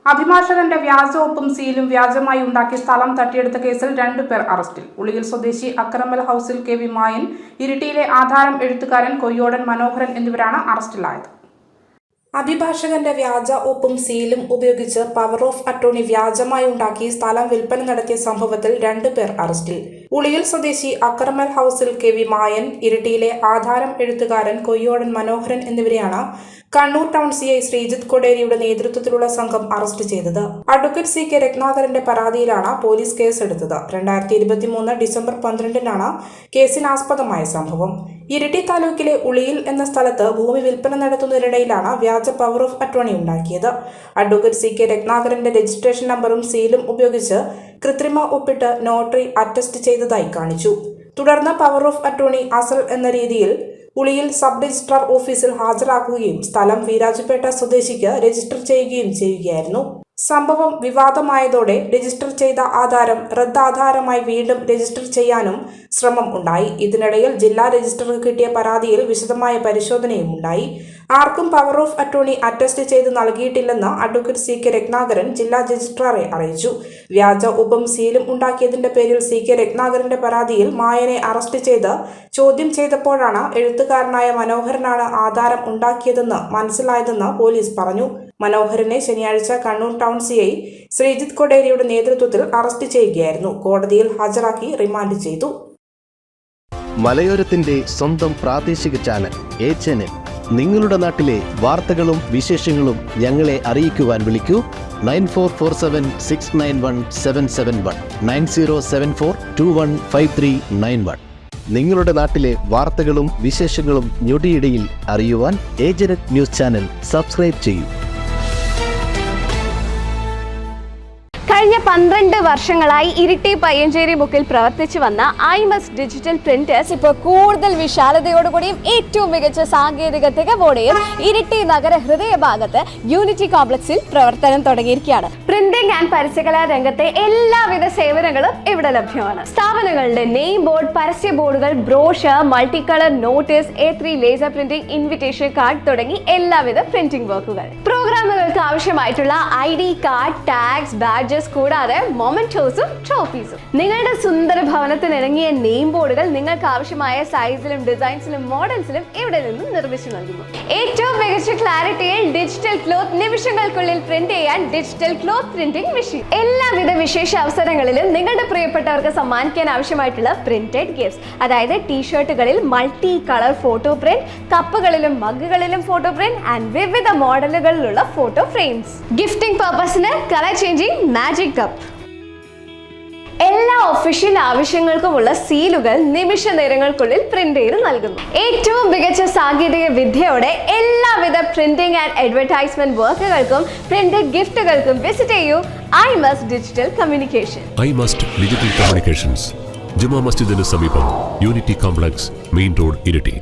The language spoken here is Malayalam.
അഭിഭാഷകന്റെ വ്യാജ ഒപ്പും സീലും വ്യാജമായി ഉണ്ടാക്കി സ്ഥലം തട്ടിയെടുത്ത കേസിൽ 2 പേർ അറസ്റ്റിൽ. ഉളിയിൽ സ്വദേശി അക്രമൽ ഹൌസിൽ കെ വി മായൻ, ഇരിട്ടിയിലെ ആധാരം എഴുത്തുകാരൻ കൊയ്യോടൻ മനോഹരൻ എന്നിവരാണ് അറസ്റ്റിലായത്. അഭിഭാഷകന്റെ വ്യാജ ഒപ്പും സീലും ഉപയോഗിച്ച് പവർ ഓഫ് അറ്റോർണി വ്യാജമായി ഉണ്ടാക്കി സ്ഥലം വിൽപ്പന നടത്തിയ സംഭവത്തിൽ 2 പേർ അറസ്റ്റിൽ. ഉളിയിൽ സ്വദേശി അക്രമൽ ഹൌസിൽ കെ വി മായൻ, ഇരിട്ടിയിലെ ആധാരം എഴുത്തുകാരൻ കൊയ്യോടൻ മനോഹരൻ എന്നിവരെയാണ് കണ്ണൂർ ടൗൺ CI ശ്രീജിത്ത് കൊടേരിയുടെ നേതൃത്വത്തിലുള്ള സംഘം അറസ്റ്റ് ചെയ്തത്. അഡ്വക്കേറ്റ് CK രത്നാകരന്റെ പരാതിയിലാണ് പോലീസ് കേസെടുത്തത്. 2023 ഡിസംബർ 12-നാണ് കേസിനാസ്പദമായ സംഭവം. ഇരിട്ടി താലൂക്കിലെ ഉളിയിൽ എന്ന സ്ഥലത്ത് ഭൂമി വിൽപ്പന നടത്തുന്നതിനിടയിലാണ് വ്യാജ പവർ ഓഫ് അറ്റോർണി ഉണ്ടാക്കിയത്. അഡ്വക്കേറ്റ് CK രത്നാകരന്റെ രജിസ്ട്രേഷൻ നമ്പറും സീലും ഉപയോഗിച്ച് കൃത്രിമ ഒപ്പിട്ട് നോട്ടറി അറ്റസ്റ്റ് ചെയ്തതായി കാണിച്ചു. തുടർന്ന് പവർ ഓഫ് അറ്റോർണി അസൽ എന്ന രീതിയിൽ ഉളിയിൽ സബ് രജിസ്ട്രാർ ഓഫീസിൽ ഹാജരാക്കുകയും സ്ഥലം വീരാജപേട്ട സ്വദേശിക്ക് രജിസ്റ്റർ ചെയ്യുകയും ചെയ്യുകയായിരുന്നു. സംഭവം വിവാദമായതോടെ രജിസ്റ്റർ ചെയ്ത ആധാരം റദ്ദാധാരമായി വീണ്ടും രജിസ്റ്റർ ചെയ്യാനും ശ്രമം ഉണ്ടായി. ഇതിനിടയിൽ ജില്ലാ രജിസ്ട്രാർക്ക് കിട്ടിയ പരാതിയിൽ വിശദമായ പരിശോധനയും ഉണ്ടായി. ആർക്കും പവർ ഓഫ് അറ്റോർണി അറ്റസ്റ്റ് ചെയ്ത് നൽകിയിട്ടില്ലെന്ന് അഡ്വക്കേറ്റ് CK രത്നാകരൻ ജില്ലാ രജിസ്ട്രാറെ അറിയിച്ചു. വ്യാജ ഒപ്പും സീലും ഉണ്ടാക്കിയതിന്റെ പേരിൽ CK രത്നാകരന്റെ പരാതിയിൽ മായനെ അറസ്റ്റ് ചെയ്ത് ചോദ്യം ചെയ്തപ്പോഴാണ് എഴുത്തുകാരനായ മനോഹരനാണ് ആധാരം ഉണ്ടാക്കിയതെന്ന് മനസ്സിലായതെന്ന് പോലീസ് പറഞ്ഞു. മനോഹരനെ ശനിയാഴ്ച കണ്ണൂർ ടൗൺ CI ശ്രീജിത്ത് കൊടേരിയുടെ നേതൃത്വത്തിൽ അറസ്റ്റ് ചെയ്യുകയായിരുന്നു. കോടതിയിൽ ഹാജരാക്കി റിമാൻഡ് ചെയ്തു. മലയോരത്തിന്റെ സ്വന്തം പ്രാദേശിക ചാനൽ A Channel. നിങ്ങളുടെ നാട്ടിലെ വാർത്തകളും വിശേഷങ്ങളും ഞങ്ങളെ അറിയിക്കുവാൻ വിളിക്കൂ 9447691771 9074215391. നിങ്ങളുടെ നാട്ടിലെ വാർത്തകളും വിശേഷങ്ങളും ഞൊടിയിടയിൽ അറിയുവാൻ ഏജനറ്റ് ന്യൂസ് ചാനൽ സബ്സ്ക്രൈബ് ചെയ്യൂ. കഴിഞ്ഞ 12 വർഷങ്ങളായി ഇരിട്ടി പയ്യഞ്ചേരി മുക്കിൽ പ്രവർത്തിച്ചു വന്ന IMS ഡിജിറ്റൽ പ്രിന്റേഴ്സ് ഇപ്പോൾ കൂടുതൽ വിശാലതയോടുകൂടിയും ഏറ്റവും മികച്ച സാങ്കേതിക തികവോടെയും ഇരിട്ടി നഗര ഹൃദയഭാഗത്ത് യൂണിറ്റി കോംപ്ലക്സിൽ പ്രവർത്തനം തുടങ്ങിയിരിക്കുകയാണ്. പ്രിന്റിംഗ് ആൻഡ് പരസ്യകലാ രംഗത്തെ എല്ലാവിധ സേവനങ്ങളും ഇവിടെ ലഭ്യമാണ്. സ്ഥാപനങ്ങളുടെ നെയിം ബോർഡ്, പരസ്യ ബോർഡുകൾ, brochure, multi colour notice, A3 laser printing, invitation card തുടങ്ങി എല്ലാവിധ പ്രിന്റിംഗ് വർക്കുകൾ. പ്രോഗ്രാമുകൾക്ക് ആവശ്യമായിട്ടുള്ള ID കാർഡ്, ടാഗ്സ്, ബാഡ്ജസ് കൂടാതെ മൊമെന്റോസും ട്രോഫീസും. നിങ്ങളുടെ സുന്ദര ഭവനത്തിന് ഇണങ്ങിയ നെയിം ബോർഡുകൾ നിങ്ങൾക്ക് ആവശ്യമായ സൈസിലും ഡിസൈൻസിലും മോഡൽസിലും ഇവിടെ നിന്നും നിർമ്മിച്ചു നൽകുന്നു. ഏറ്റവും മികച്ച ക്ലാരിറ്റിയിൽ ഡിജിറ്റൽ ക്ലോത്ത് നിമിഷങ്ങൾക്കുള്ളിൽ പ്രിന്റ് ചെയ്യാൻ ഡിജിറ്റൽ ക്ലോത്ത് പ്രിന്റിംഗ് മെഷീൻ. എല്ലാവിധ വിശേഷ അവസരങ്ങളിലും നിങ്ങളുടെ പ്രിയപ്പെട്ടവർക്ക് സമ്മാനിക്കാൻ ആവശ്യമായിട്ടുള്ള പ്രിന്റഡ് ഗിഫ്റ്റ്സ്, അതായത് ടീഷർട്ടുകളിൽ മൾട്ടി കളർ ഫോട്ടോ പ്രിന്റ്, കപ്പുകളിലും മഗ്ഗുകളിലും ഫോട്ടോ പ്രിന്റ് ആൻഡ് വിവിധ മോഡലുകളിലുള്ള ഫോട്ടോ ഫ്രെയിംസ്. ഗിഫ്റ്റിംഗ് പർപ്പസിന് കളർ ചേഞ്ചിങ് മാജിക് കപ്പ്. എല്ലാ ഒഫീഷ്യൽ ആവശ്യങ്ങൾക്കുമുള്ള സീലുകൾ നിമിഷ നേരങ്ങൾക്കുള്ളിൽ പ്രിന്റ് ചെയ്ത് നൽകുന്നു. ഏറ്റവും മികച്ച സാങ്കേതിക വിദ്യയോടെ എല്ലാവിധ പ്രിന്റിംഗ് ആൻഡ് അഡ്വർടൈസ്മെന്റ് വർക്കുകൾക്കും പ്രിന്റഡ് ഗിഫ്റ്റുകൾക്കും വിസിറ്റ് ചെയ്യൂ IMS digital communication. IMS digital communications, ജുമാ മസ്ജിദിന് സമീപം, unity complex, main road, Iritty.